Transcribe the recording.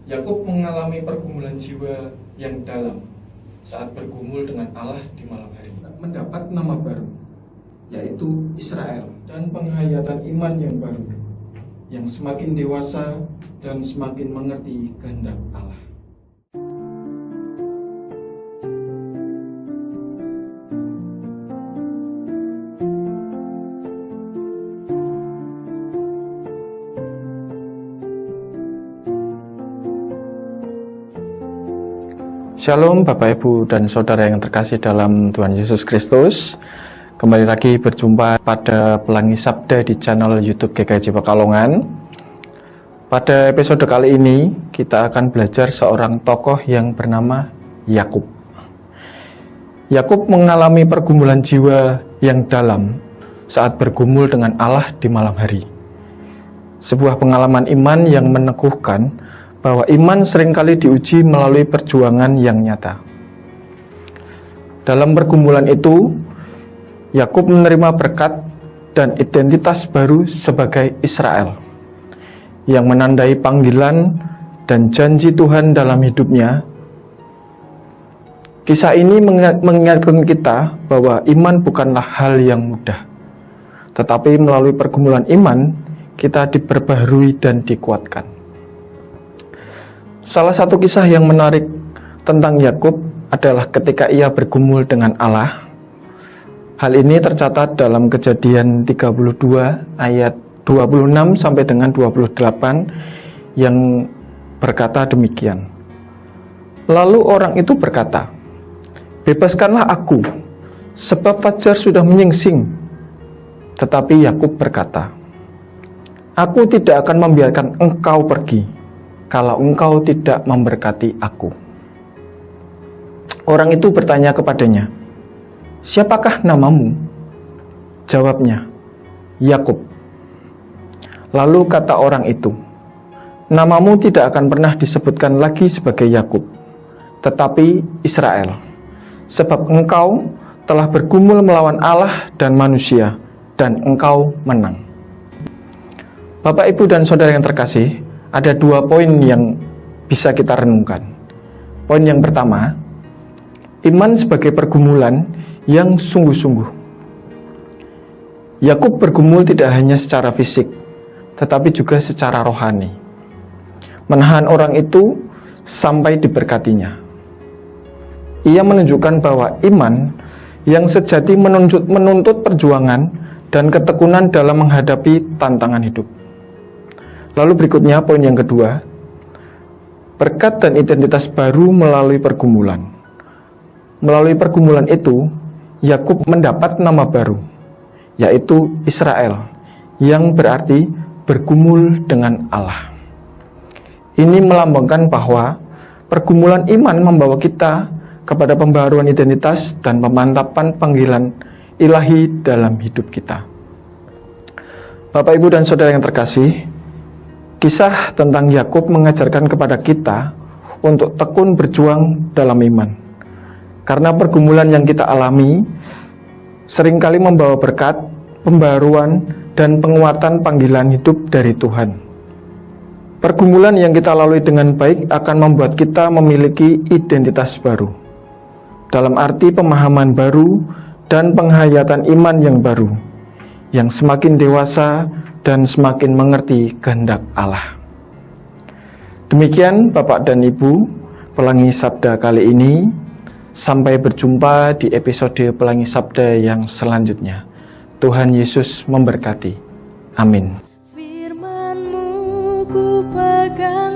Yakub mengalami pergumulan jiwa yang dalam saat bergumul dengan Allah di malam hari. Mendapat nama baru, yaitu Israel, dan penghayatan iman yang baru, yang semakin dewasa dan semakin mengerti kehendak Allah. Shalom Bapak Ibu dan Saudara yang terkasih dalam Tuhan Yesus Kristus. Kembali lagi berjumpa pada Pelangi Sabda di channel YouTube GKJ Pekalongan. Pada episode kali ini kita akan belajar seorang tokoh yang bernama Yakub. Yakub mengalami pergumulan jiwa yang dalam saat bergumul dengan Allah di malam hari. Sebuah pengalaman iman yang meneguhkan bahwa iman seringkali diuji melalui perjuangan yang nyata. Dalam pergumulan itu, Yakub menerima berkat dan identitas baru sebagai Israel, yang menandai panggilan dan janji Tuhan dalam hidupnya. Kisah ini mengingatkan kita bahwa iman bukanlah hal yang mudah, tetapi melalui pergumulan iman, kita diperbaharui dan dikuatkan. Salah satu kisah yang menarik tentang Yakub adalah ketika ia bergumul dengan Allah. Hal ini tercatat dalam Kejadian 32 ayat 26 sampai dengan 28 yang berkata demikian. Lalu orang itu berkata, "Bebaskanlah aku, sebab fajar sudah menyingsing." Tetapi Yakub berkata, "Aku tidak akan membiarkan engkau pergi kalau engkau tidak memberkati aku." Orang itu bertanya kepadanya, "Siapakah namamu?" Jawabnya, "Yakub." Lalu kata orang itu, "Namamu tidak akan pernah disebutkan lagi sebagai Yakub, tetapi Israel, sebab engkau telah bergumul melawan Allah dan manusia, dan engkau menang." Bapak, Ibu, dan Saudara yang terkasih, ada dua poin yang bisa kita renungkan. Poin yang pertama, iman sebagai pergumulan yang sungguh-sungguh. Yakub bergumul tidak hanya secara fisik, tetapi juga secara rohani. Menahan orang itu sampai diberkatinya. Ia menunjukkan bahwa iman yang sejati menuntut perjuangan dan ketekunan dalam menghadapi tantangan hidup. Lalu berikutnya poin yang kedua, berkat dan identitas baru melalui pergumulan. Melalui pergumulan itu, Yakub mendapat nama baru, yaitu Israel, yang berarti bergumul dengan Allah. Ini melambangkan bahwa pergumulan iman membawa kita kepada pembaharuan identitas dan pemantapan panggilan ilahi dalam hidup kita. Bapak, Ibu, dan Saudara yang terkasih, kisah tentang Yakub mengajarkan kepada kita untuk tekun berjuang dalam iman. Karena pergumulan yang kita alami seringkali membawa berkat, pembaruan, dan penguatan panggilan hidup dari Tuhan. Pergumulan yang kita lalui dengan baik akan membuat kita memiliki identitas baru, dalam arti pemahaman baru dan penghayatan iman yang baru, yang semakin dewasa dan semakin mengerti kehendak Allah. Demikian Bapak dan Ibu, Pelangi Sabda kali ini. Sampai berjumpa di episode Pelangi Sabda yang selanjutnya. Tuhan Yesus memberkati. Amin. Firman-Mu ku pegang.